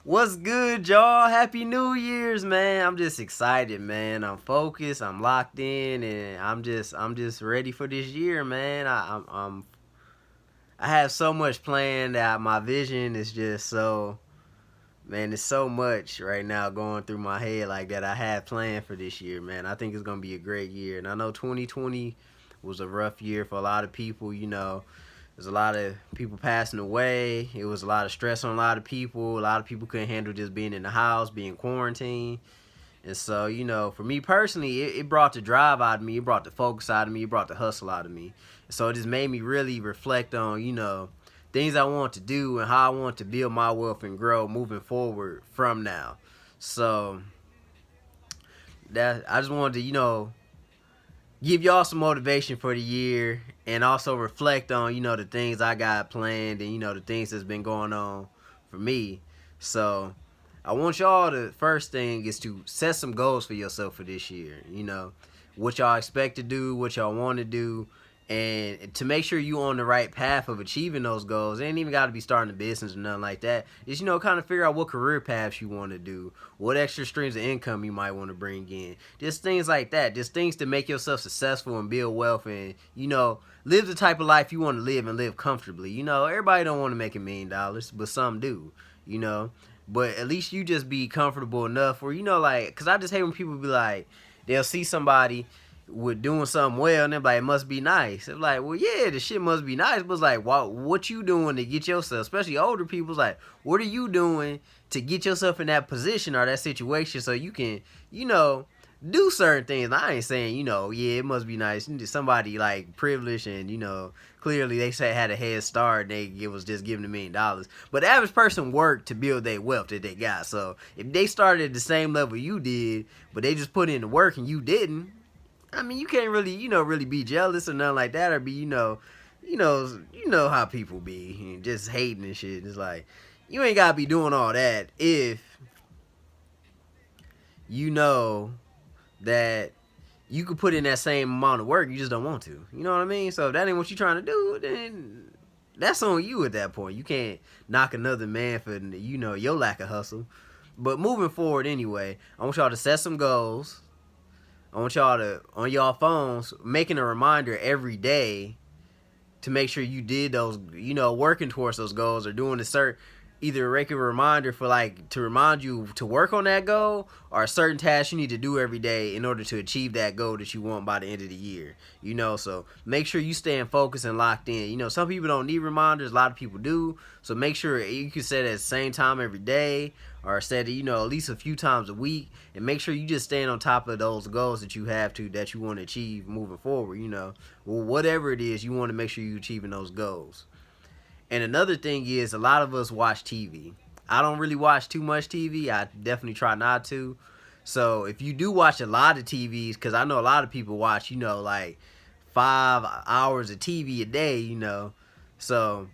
What's good, y'all? Happy New Year's, man. I'm just excited, man. I'm focused, I'm locked in, and I'm just ready for this year, man. I have so much planned that my vision is just so man, there's so much right now going through my head like that I have planned for this year, man. I think it's gonna be a great year. And I know 2020 was a rough year for a lot of people, there's a lot of people passing away. It was a lot of stress on a lot of people. A lot of people couldn't handle just being in the house, being quarantined. And so, for me personally, it brought the drive out of me. It brought the focus out of me. It brought the hustle out of me. And so it just made me really reflect on, things I want to do and how I want to build my wealth and grow moving forward from now. So that I just wanted to, give y'all some motivation for the year and also reflect on, the things I got planned and, the things that's been going on for me. So I want y'all to first thing is to set some goals for yourself for this year. What y'all expect to do, what y'all want to do, and to make sure you on the right path of achieving those goals. It ain't even got to be starting a business or nothing like that. Just kind of figure out what career paths you want to do, what extra streams of income you might want to bring in, just things like that. Just things to make yourself successful and build wealth, and live the type of life you want to live and live comfortably. Everybody don't want to make $1 million, but some do. You know, but at least you just be comfortable enough where like, cause I just hate when people be like, they'll see somebody with doing something well and they're like, it must be nice. It's like, well, yeah, the shit must be nice, but it's like, what you doing to get yourself, especially older people's like, what are you doing to get yourself in that position or that situation so you can, do certain things. I ain't saying, yeah, it must be nice. Somebody like privileged and, clearly they say had a head start. It was just giving $1 million. But the average person worked to build their wealth that they got. So if they started at the same level you did, but they just put in the work and you didn't, I mean, you can't really, really be jealous or nothing like that, or be, how people be just hating and shit. It's like you ain't gotta be doing all that if you know that you could put in that same amount of work. You just don't want to. You know what I mean? So if that ain't what you're trying to do, then that's on you at that point. You can't knock another man for your lack of hustle. But moving forward, anyway, I want y'all to set some goals. I want y'all to on y'all phones making a reminder every day to make sure you did those, working towards those goals or doing a certain either a regular reminder for like to remind you to work on that goal or a certain task you need to do every day in order to achieve that goal that you want by the end of the year. So make sure you staying focused and locked in. Some people don't need reminders, a lot of people do. So make sure you can set it at the same time every day or set it, at least a few times a week, and make sure you just stand on top of those goals that you have that you want to achieve moving forward. Well, whatever it is, you want to make sure you're achieving those goals. And another thing is, a lot of us watch TV. I don't really watch too much TV. I definitely try not to. So if you do watch a lot of TVs, because I know a lot of people watch, like 5 hours of TV a day, So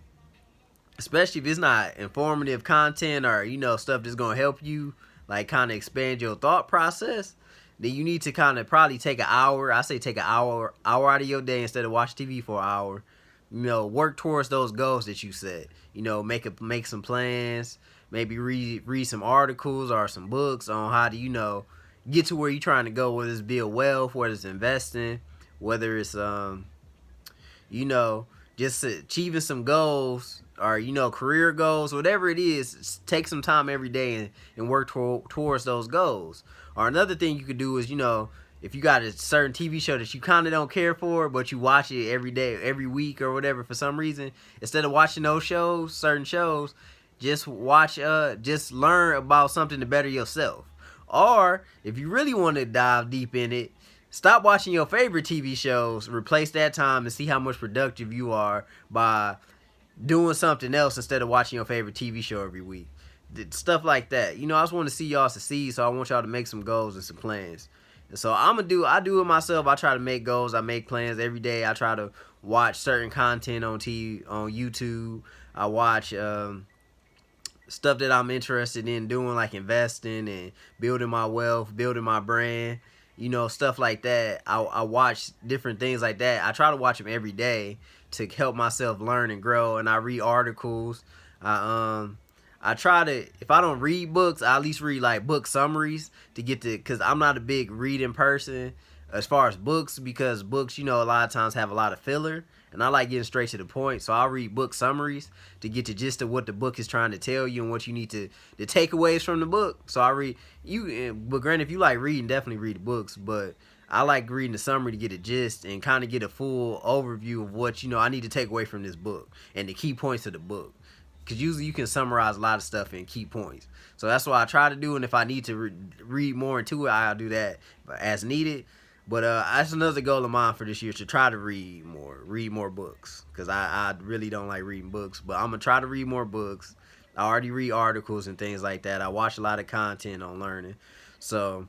especially if it's not informative content or, stuff that's going to help you, like kind of expand your thought process, then you need to kind of probably take an hour. I say take an hour out of your day instead of watch TV for an hour. Work towards those goals that you set. Make some plans. Maybe read some articles or some books on how to get to where you're trying to go. Whether it's build wealth, whether it's investing, whether it's you know just achieving some goals or career goals, whatever it is. Take some time every day and work towards those goals. Or another thing you could do is if you got a certain TV show that you kind of don't care for, but you watch it every day, every week or whatever for some reason, instead of watching those certain shows, just learn about something to better yourself. Or if you really want to dive deep in it, stop watching your favorite TV shows, replace that time and see how much productive you are by doing something else instead of watching your favorite TV show every week. Stuff like that. I just want to see y'all succeed, so I want y'all to make some goals and some plans. And so I do it myself. I try to make goals. I make plans every day. I try to watch certain content on YouTube. I watch stuff that I'm interested in doing, like investing and building my wealth, building my brand, stuff like that. I watch different things like that. I try to watch them every day to help myself learn and grow. And I read articles. I try to, if I don't read books, I at least read like book summaries to get to, because I'm not a big reading person as far as books, because books, a lot of times have a lot of filler, and I like getting straight to the point. So I'll read book summaries to get the gist of what the book is trying to tell you and what you need to, the takeaways from the book. So I read, but granted, if you like reading, definitely read the books, but I like reading the summary to get a gist and kind of get a full overview of what, I need to take away from this book and the key points of the book. Because usually you can summarize a lot of stuff in key points. So that's what I try to do. And if I need to read more into it, I'll do that as needed. But that's another goal of mine for this year, to try to read more books. Because I really don't like reading books. But I'm going to try to read more books. I already read articles and things like that. I watch a lot of content on learning. So,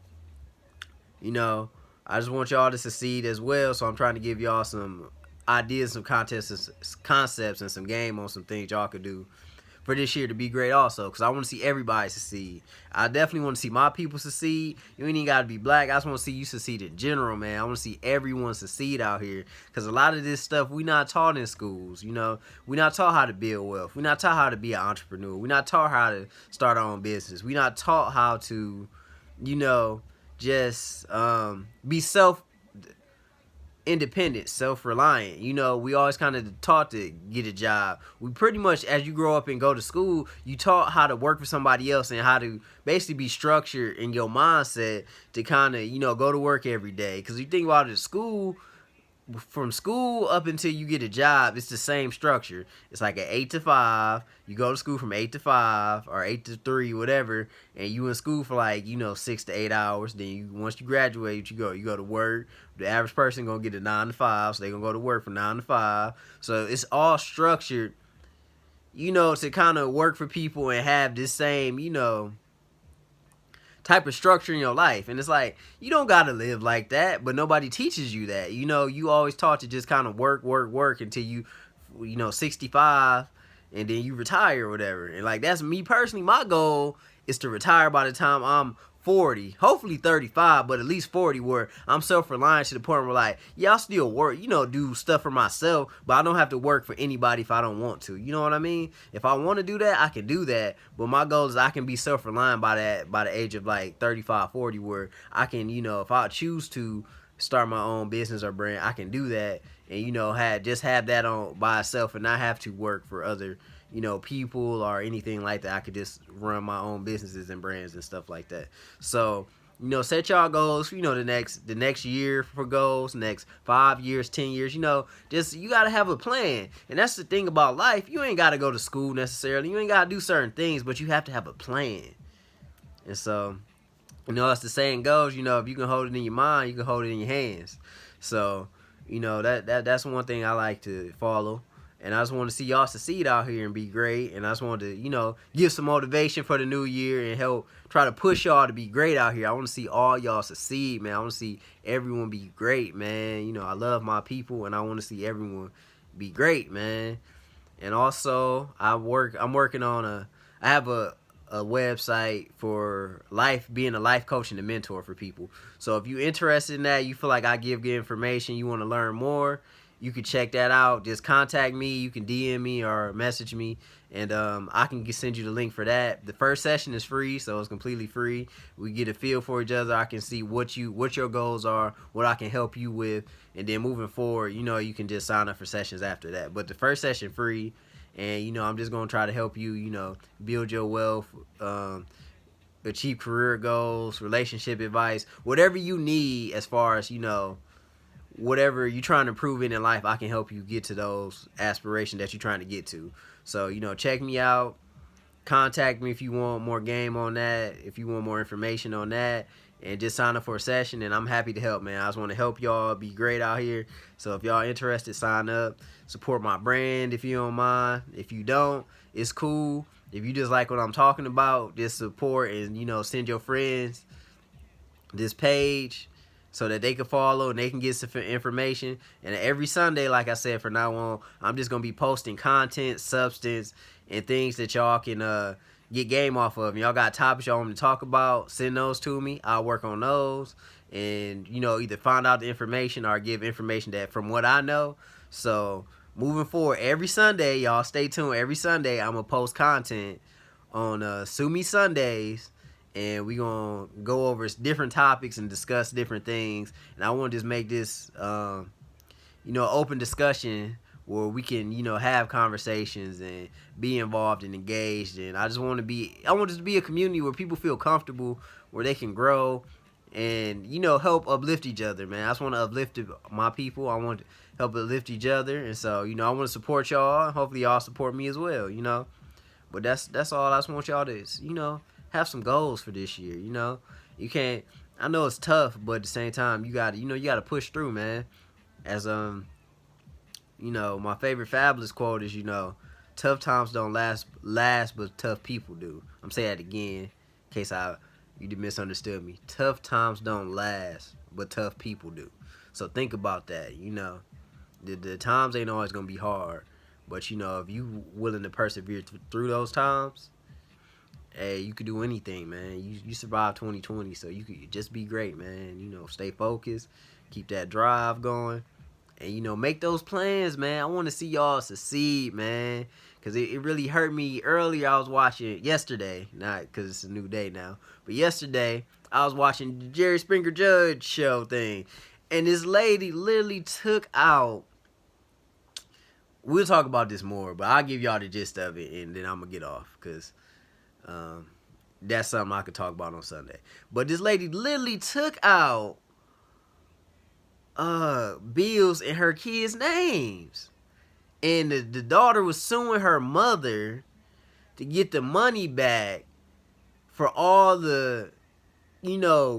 I just want y'all to succeed as well. So I'm trying to give y'all some ideas, some concepts, and some game on some things y'all could do for this year to be great also, because I want to see everybody succeed. I definitely want to see my people succeed. You ain't even got to be black. I just want to see you succeed in general, man. I want to see everyone succeed out here, because a lot of this stuff we not taught in schools. We not taught how to build wealth. We not taught how to be an entrepreneur. We not taught how to start our own business. We not taught how to, just be independent, self-reliant. We always kind of taught to get a job. We pretty much, as you grow up and go to school, you taught how to work for somebody else and how to basically be structured in your mindset to kind of, go to work every day. Because you think about it, from school up until you get a job, it's the same structure. It's like an 8 to 5. You go to school from 8 to 5 or 8 to 3, whatever, and you in school for 6 to 8 hours. Then once you graduate, you go to work. The average person gonna get a 9 to 5, so they gonna go to work from 9 to 5. So it's all structured, to kind of work for people and have this same, type of structure in your life. And it's like, you don't gotta live like that, but nobody teaches you that. You always taught to just kind of work until you 65, and then you retire or whatever. And that's me personally. My goal is to retire by the time I'm 40, hopefully 35, but at least 40, where I'm self-reliant to the point where I'll still work, do stuff for myself, but I don't have to work for anybody if I don't want to. You know what I mean? If I want to do that, I can do that, but my goal is I can be self-reliant by the age of 35, 40, where I can, if I choose to start my own business or brand, I can do that, and have that on by itself and not have to work for other people or anything like that. I could just run my own businesses and brands and stuff like that. So, set y'all goals, the next year for goals, next 5 years, 10 years, just, you got to have a plan. And that's the thing about life. You ain't got to go to school necessarily. You ain't got to do certain things, but you have to have a plan. And so, as the saying goes, if you can hold it in your mind, you can hold it in your hands. So, that's one thing I like to follow. And I just want to see y'all succeed out here and be great. And I just want to, give some motivation for the new year and help try to push y'all to be great out here. I want to see all y'all succeed, man. I want to see everyone be great, man. I love my people, and I want to see everyone be great, man. And also, I'm working on I have a website for being a life coach and a mentor for people. So if you're interested in that, you feel like I give good information, you want to learn more, you can check that out. Just contact me. You can DM me or message me, and I can send you the link for that. The first session is free, so it's completely free. We get a feel for each other. I can see what your goals are, what I can help you with, and then moving forward, you can just sign up for sessions after that. But the first session free, and I'm just gonna try to help you, build your wealth, achieve career goals, relationship advice, whatever you need as far as whatever you're trying to improve in life, I can help you get to those aspirations that you're trying to get to. So, check me out. Contact me if you want more game on that, if you want more information on that, and just sign up for a session, and I'm happy to help, man. I just want to help y'all be great out here. So if y'all interested, sign up. Support my brand if you don't mind. If you don't, it's cool. If you just like what I'm talking about, just support and, send your friends this page, so that they can follow and they can get some information. And every Sunday, like I said, from now on, I'm just going to be posting content, substance, and things that y'all can get game off of. And y'all got topics y'all want me to talk about, send those to me. I'll work on those and, either find out the information or give information that from what I know. So moving forward, every Sunday, y'all stay tuned. Every Sunday, I'm going to post content on Sue Me Sundays, and we gonna go over different topics and discuss different things. And I want to just make this, open discussion where we can, have conversations and be involved and engaged. And I want this to be a community where people feel comfortable, where they can grow and, help uplift each other, man. I just want to uplift my people. I want to help uplift each other. And so, I want to support y'all. Hopefully y'all support me as well, But that's all. I just want y'all to, have some goals for this year, You can't, I know it's tough, but at the same time, you gotta push through, man. As, my favorite Fabulous quote is, tough times don't last, but tough people do. I'm saying that again, in case you misunderstood me. Tough times don't last, but tough people do. So think about that, The times ain't always gonna be hard, but, if you willing to persevere through those times, hey, you could do anything, man. You survived 2020, so you could just be great, man. Stay focused, keep that drive going. And, make those plans, man. I want to see y'all succeed, man. Because it really hurt me earlier. I was watching yesterday. Not because it's a new day now. But yesterday, I was watching the Jerry Springer Judge show thing. And this lady literally took out... We'll talk about this more. But I'll give y'all the gist of it. And then I'm going to get off. Because that's something I could talk about on Sunday. But this lady literally took out... bills in her kids' names, and the daughter was suing her mother to get the money back for all the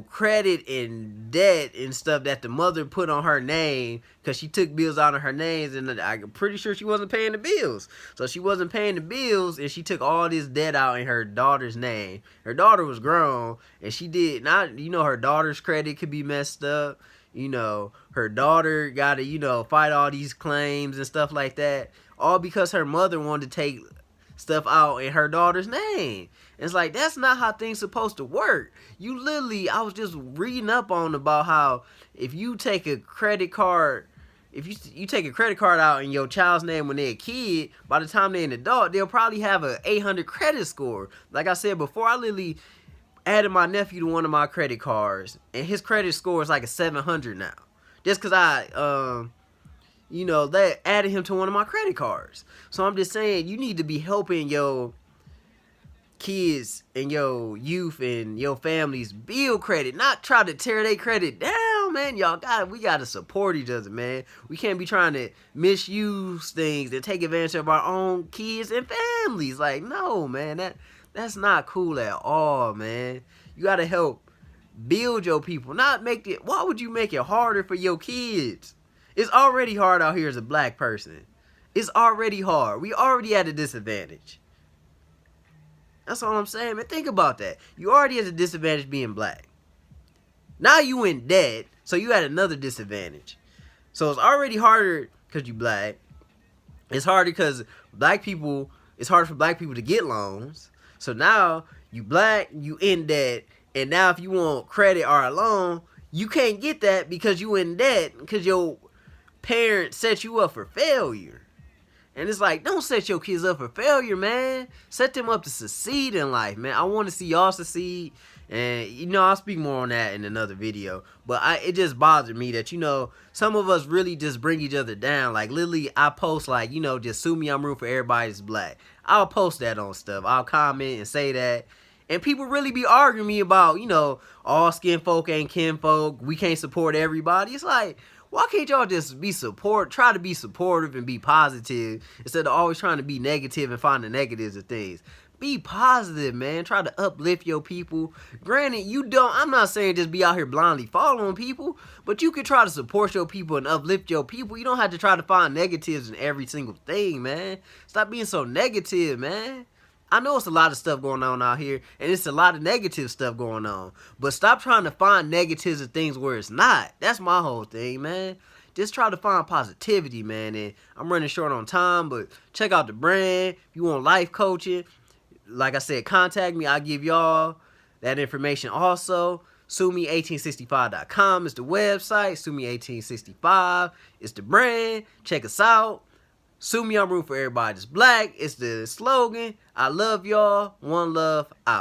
credit and debt and stuff that the mother put on her name, because she took bills out of her names, and I'm pretty sure she wasn't paying the bills. So she wasn't paying the bills, and she took all this debt out in her daughter's name. Her daughter was grown, and she did not, her daughter's credit could be messed up. Her daughter got to, fight all these claims and stuff like that. All because her mother wanted to take stuff out in her daughter's name. And it's like, that's not how things supposed to work. You literally, I was just reading up on about how if you take a credit card, if you take a credit card out in your child's name when they're a kid, by the time they're an adult, they'll probably have an 800 credit score. Like I said before, I literally added my nephew to one of my credit cards, and his credit score is like a 700 now. Just because they added him to one of my credit cards. So I'm just saying, you need to be helping your kids and your youth and your families build credit, not try to tear their credit down, man. We got to support each other, man. We can't be trying to misuse things and take advantage of our own kids and families. Like, no, man, that's not cool at all, man. You got to help build your people, not make it. Why would you make it harder for your kids? It's already hard out here as a black person. It's already hard. We already at a disadvantage. That's all I'm saying, man. Think about that. You already at a disadvantage being black. Now you in debt, so you at another disadvantage. So it's already harder because you black. It's harder because it's harder for black people to get loans. So now you black, you in debt, and now if you want credit or a loan, you can't get that because you in debt because your parents set you up for failure. And it's like, don't set your kids up for failure, man. Set them up to succeed in life, man. I want to see y'all succeed. And, I'll speak more on that in another video. But it just bothered me that, some of us really just bring each other down. Like, literally, I post, like, just sue me, I'm rooting for everybody that's black. I'll post that on stuff. I'll comment and say that. And people really be arguing me about, all skin folk ain't kin folk. We can't support everybody. It's like, why can't y'all just try to be supportive and be positive instead of always trying to be negative and find the negatives of things? Be positive, man. Try to uplift your people. Granted, I'm not saying just be out here blindly following people, but you can try to support your people and uplift your people. You don't have to try to find negatives in every single thing, man. Stop being so negative, man. I know it's a lot of stuff going on out here, and it's a lot of negative stuff going on. But stop trying to find negatives and things where it's not. That's my whole thing, man. Just try to find positivity, man. And I'm running short on time, but check out the brand. If you want life coaching, like I said, contact me. I'll give y'all that information also. SueMe1865.com is the website. SueMe1865 is the brand. Check us out. Sue me, I'm rooting for everybody that's black. It's the slogan. I love y'all. One love, out.